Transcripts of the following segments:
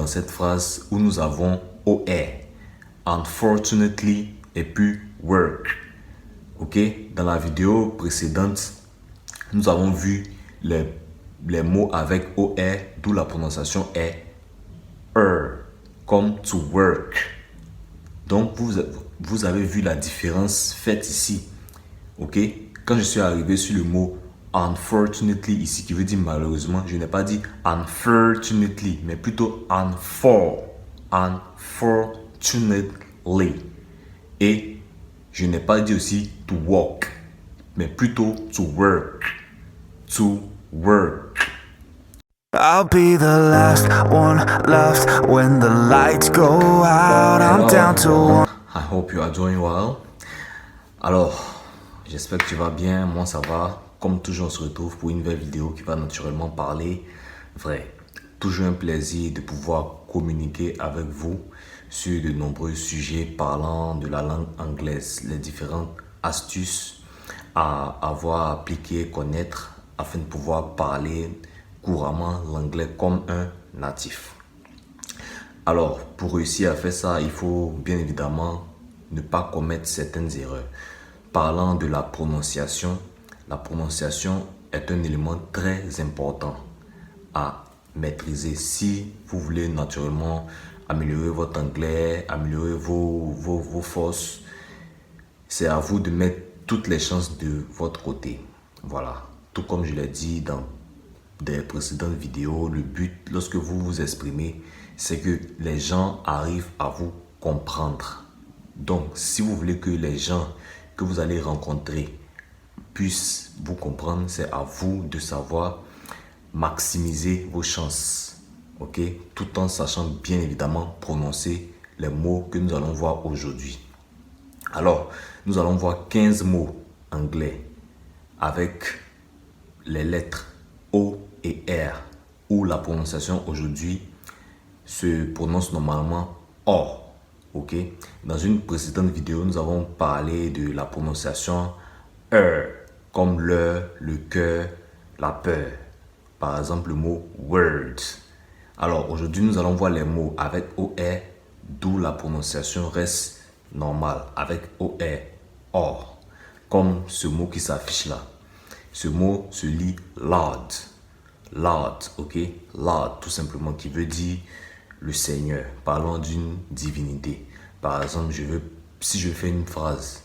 dans cette phrase où nous avons OR. Unfortunately et puis work. Ok? Dans la vidéo précédente, nous avons vu les mots avec OR, d'où la prononciation est comme to work. Donc, vous avez vu la différence faite ici. Ok? Quand je suis arrivé sur le mot unfortunately ici, qui veut dire malheureusement, je n'ai pas dit unfortunately, mais plutôt unfortunately. Et je n'ai pas dit aussi to walk, mais plutôt to work. To work. I'll be the last one left when the lights go out. I'm down to one. I hope you are doing well. Alors, j'espère que tu vas bien. Moi, ça va. Comme toujours, on se retrouve pour une nouvelle vidéo qui va naturellement parler vrai. Toujours un plaisir de pouvoir communiquer avec vous sur de nombreux sujets parlant de la langue anglaise, les différentes astuces à avoir appliquer, connaître afin de pouvoir parler couramment l'anglais comme un natif. Alors, pour réussir à faire ça, il faut bien évidemment ne pas commettre certaines erreurs. Parlant de la prononciation est un élément très important à maîtriser si vous voulez naturellement améliorer votre anglais, améliorer vos forces. C'est à vous de mettre toutes les chances de votre côté. Voilà. Tout comme je l'ai dit dans des précédentes vidéos, le but lorsque vous vous exprimez, c'est que les gens arrivent à vous comprendre. Donc, si vous voulez que les gens que vous allez rencontrer puissent vous comprendre, c'est à vous de savoir maximiser vos chances. Ok? Tout en sachant bien évidemment prononcer les mots que nous allons voir aujourd'hui. Alors, nous allons voir 15 mots anglais avec les lettres O et R, où la prononciation aujourd'hui se prononce normalement O. Ok? Dans une précédente vidéo, nous avons parlé de la prononciation comme le cœur, la peur. Par exemple, le mot word. Alors, aujourd'hui, nous allons voir les mots avec OR, d'où la prononciation reste normale, avec OR, or, comme ce mot qui s'affiche là. Ce mot se lit Lord. Lord, ok? Lord, tout simplement, qui veut dire le Seigneur. Parlons d'une divinité. Par exemple, si je fais une phrase,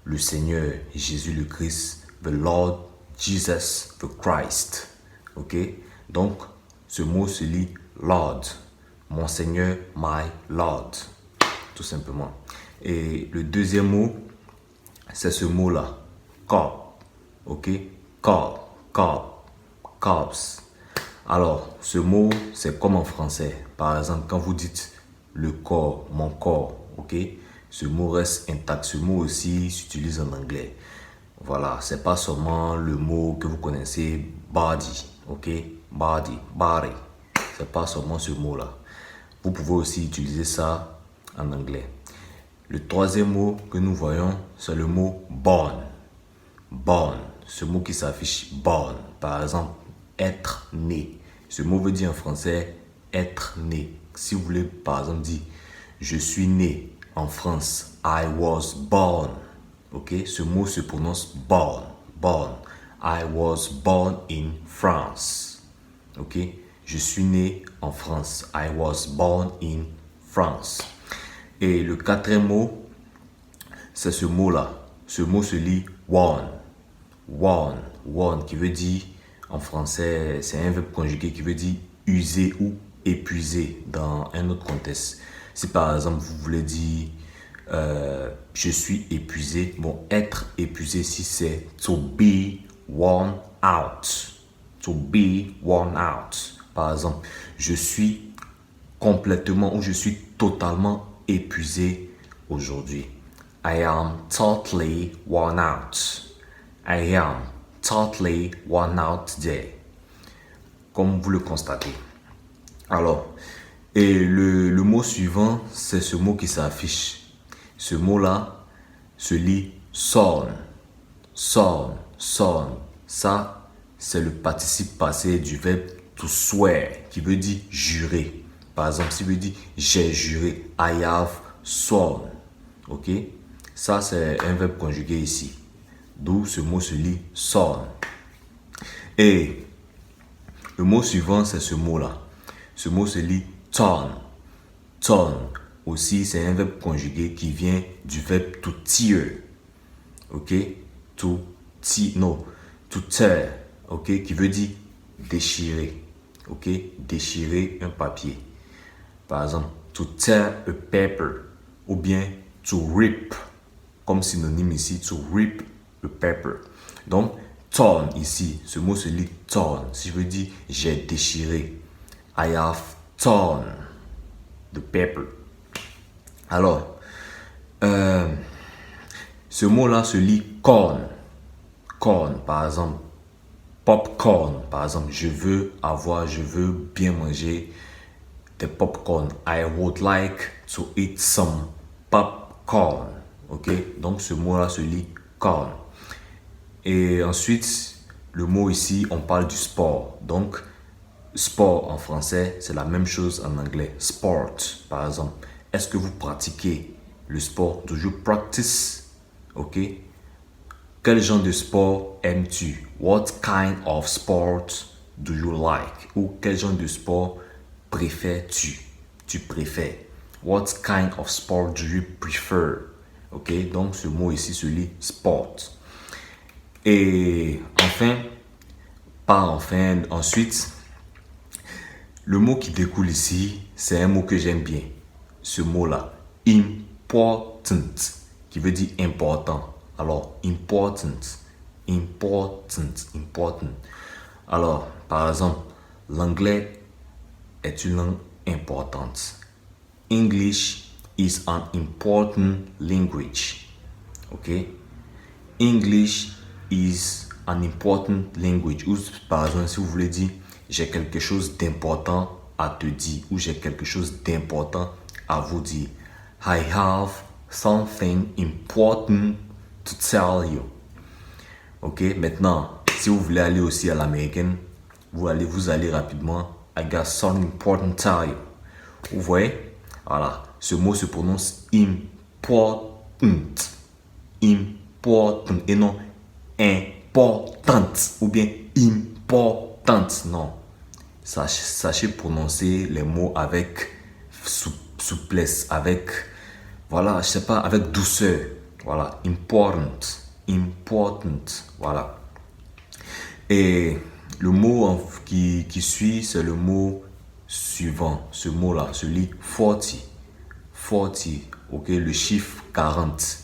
le Seigneur Jésus le Christ, the Lord Jesus the Christ. Ok? Donc, ce mot se lit Lord. Mon Seigneur, my Lord. Tout simplement. Et le deuxième mot, c'est ce mot-là. Corps. Ok? Corps. Corps. Corps. Alors, ce mot, c'est comme en français. Par exemple, quand vous dites le corps, mon corps, ok? Ce mot reste intact. Ce mot aussi s'utilise en anglais. Voilà, c'est pas seulement le mot que vous connaissez, body, ok? Body, body. C'est pas seulement ce mot-là. Vous pouvez aussi utiliser ça en anglais. Le troisième mot que nous voyons, c'est le mot born. Born, ce mot qui s'affiche born. Par exemple, être né. Ce mot veut dire en français être né. Si vous voulez par exemple dire je suis né en France, I was born. Ok, ce mot se prononce born. Born. I was born in France. Ok, je suis né en France. I was born in France. Et le quatrième mot, c'est ce mot-là. Ce mot se lit one. One. One qui veut dire, en français, c'est un verbe conjugué qui veut dire user ou épuiser dans un autre contexte. Si par exemple, vous voulez dire je suis épuisé. Bon, être épuisé, si c'est to be worn out. To be worn out. Par exemple, je suis complètement ou je suis totalement épuisé aujourd'hui. I am totally worn out. I am totally worn out today. Comme vous le constatez. Alors, et le mot suivant, c'est ce mot qui s'affiche. Ce mot-là se lit son. Son, son. Ça, c'est le participe passé du verbe to swear, qui veut dire jurer. Par exemple, si je dis j'ai juré, I have sworn. Ok? Ça, c'est un verbe conjugué ici. D'où ce mot se lit sworn. Et le mot suivant, c'est ce mot-là. Ce mot se lit turn. Turn. Aussi, c'est un verbe conjugué qui vient du verbe to tear. Ok? To tear. Ok? Qui veut dire déchirer. Ok? Déchirer un papier. Par exemple, to tear a paper. Ou bien to rip. Comme synonyme ici, to rip a paper. Donc, torn ici, ce mot se lit torn. Si je veux dire j'ai déchiré, I have torn the paper. Alors, ce mot-là se lit corn. Corn, par exemple, popcorn, par exemple, je veux bien manger des popcorn. I would like to eat some popcorn. Ok, donc ce mot-là se lit corn. Et ensuite, le mot ici, on parle du sport. Donc, sport en français, c'est la même chose en anglais. Sport, par exemple. Est-ce que vous pratiquez le sport? Do you practice? Ok. Quel genre de sport aimes-tu? What kind of sport do you like? Ou quel genre de sport préfères-tu? Tu préfères. What kind of sport do you prefer? Ok. Donc, ce mot ici se lit sport. Et ensuite, le mot qui découle ici, c'est un mot que j'aime bien. Ce mot-là, important, qui veut dire important. Alors, important. Alors, par exemple, l'anglais est une langue importante. English is an important language. Ok? English is an important language. Ou par exemple, si vous voulez dire j'ai quelque chose d'important à te dire ou j'ai quelque chose d'important à vous dire. I have something important to tell you. Ok, maintenant, si vous voulez aller aussi à l'américaine, vous allez rapidement. I got something important to tell you. Vous voyez? Voilà, ce mot se prononce important. Important et non importante ou bien importante. Non. Sachez prononcer les mots avec souplesse, avec, voilà, je sais pas, avec douceur. Voilà, important, voilà. Et le mot qui suit, c'est le mot suivant. Ce mot-là se lit 40. 40, ok, le chiffre 40.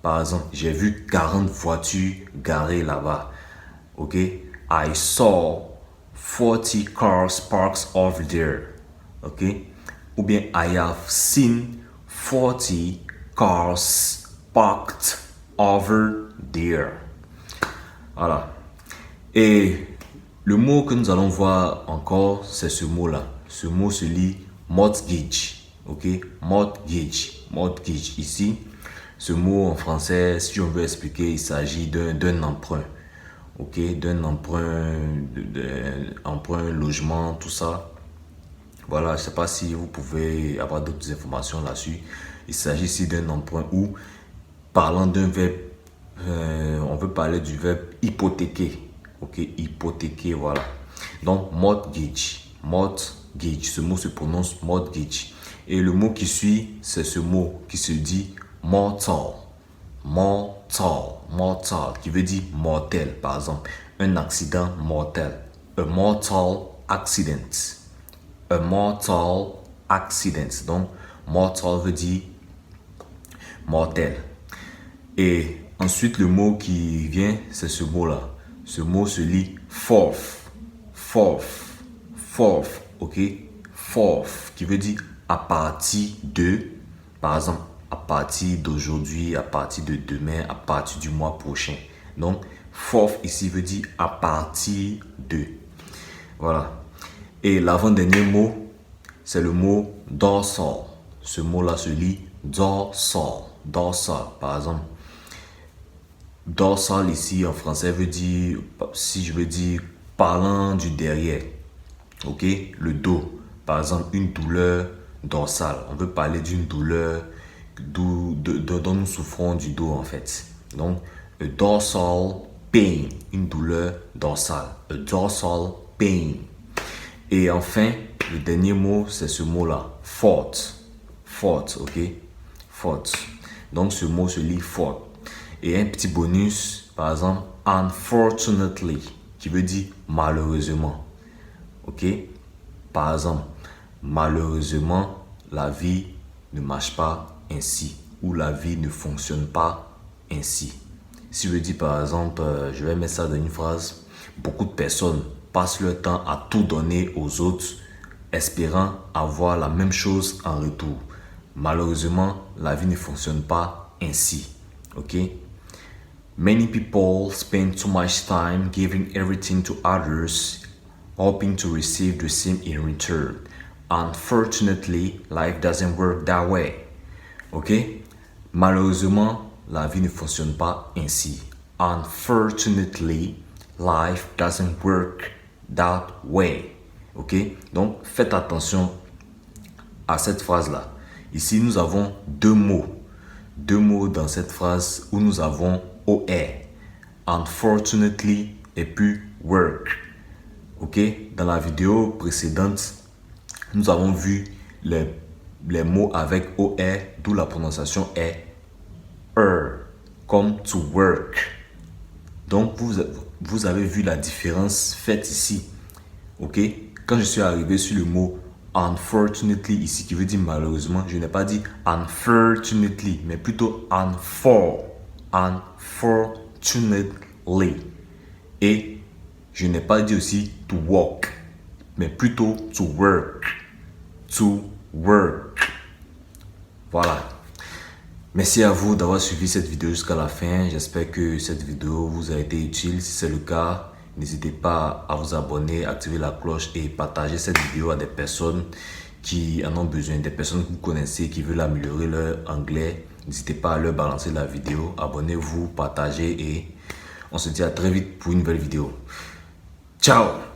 Par exemple, j'ai vu 40 voitures garées là-bas. Ok, I saw 40 cars parked over there. Ok, ou bien I have seen 40 cars parked over there. Voilà. Et le mot que nous allons voir encore, c'est ce mot-là. Ce mot se lit mortgage. Ok, mortgage ici. Ce mot en français, si on veut expliquer, il s'agit d'un emprunt. Ok, d'un emprunt, emprunt, logement, tout ça. Voilà, je ne sais pas si vous pouvez avoir d'autres informations là-dessus. Il s'agit ici d'un emprunt ou, parlant d'un verbe, on veut parler du verbe hypothéquer. Ok, hypothéquer, voilà. Donc, mortgage, ce mot se prononce mortgage. Et le mot qui suit, c'est ce mot qui se dit mortal, qui veut dire mortel. Par exemple, un accident mortel. A mortal accident. A mortal accident. Donc, mortal veut dire mortel. Et ensuite, le mot qui vient, c'est ce mot-là. Ce mot se lit fourth, ok? Fourth, qui veut dire à partir de, par exemple, à partir d'aujourd'hui, à partir de demain, à partir du mois prochain. Donc, fourth ici veut dire à partir de. Voilà. Et l'avant-dernier mot, c'est le mot dorsal. Ce mot-là se lit dorsal. Dorsal, par exemple. Dorsal ici en français veut dire, si je veux dire, parlant du derrière. Ok, le dos. par exemple, une douleur dorsale. On veut parler d'une douleur dont nous souffrons du dos en fait. Donc, a dorsal pain, une douleur dorsale. A dorsal pain. Et enfin, le dernier mot, c'est ce mot-là, fort. Fort, ok? Fort. Donc, ce mot se lit fort. Et un petit bonus, par exemple, unfortunately, qui veut dire malheureusement. Ok? Par exemple, malheureusement, la vie ne marche pas ainsi. Ou la vie ne fonctionne pas ainsi. Si je dis par exemple, je vais mettre ça dans une phrase, beaucoup de personnes passent leur temps à tout donner aux autres, espérant avoir la même chose en retour. Malheureusement, la vie ne fonctionne pas ainsi. Ok? Many people spend too much time giving everything to others, hoping to receive the same in return. Unfortunately, life doesn't work that way. Ok? Malheureusement, la vie ne fonctionne pas ainsi. Unfortunately, life doesn't work that way. Ok? Donc, faites attention à cette phrase-là. Ici, nous avons deux mots. Deux mots dans cette phrase où nous avons OR. Unfortunately et puis work. Ok? Dans la vidéo précédente, nous avons vu les mots avec OR, d'où la prononciation est comme to work. Donc, vous avez vu la différence faite ici. Ok? Quand je suis arrivé sur le mot unfortunately ici, qui veut dire malheureusement, je n'ai pas dit unfortunately, mais plutôt unfortunately. Et je n'ai pas dit aussi to walk, mais plutôt to work. To work. Voilà. Merci à vous d'avoir suivi cette vidéo jusqu'à la fin. J'espère que cette vidéo vous a été utile. Si c'est le cas, n'hésitez pas à vous abonner, activer la cloche et partager cette vidéo à des personnes qui en ont besoin, des personnes que vous connaissez qui veulent améliorer leur anglais. N'hésitez pas à leur balancer la vidéo. Abonnez-vous, partagez et on se dit à très vite pour une nouvelle vidéo. Ciao!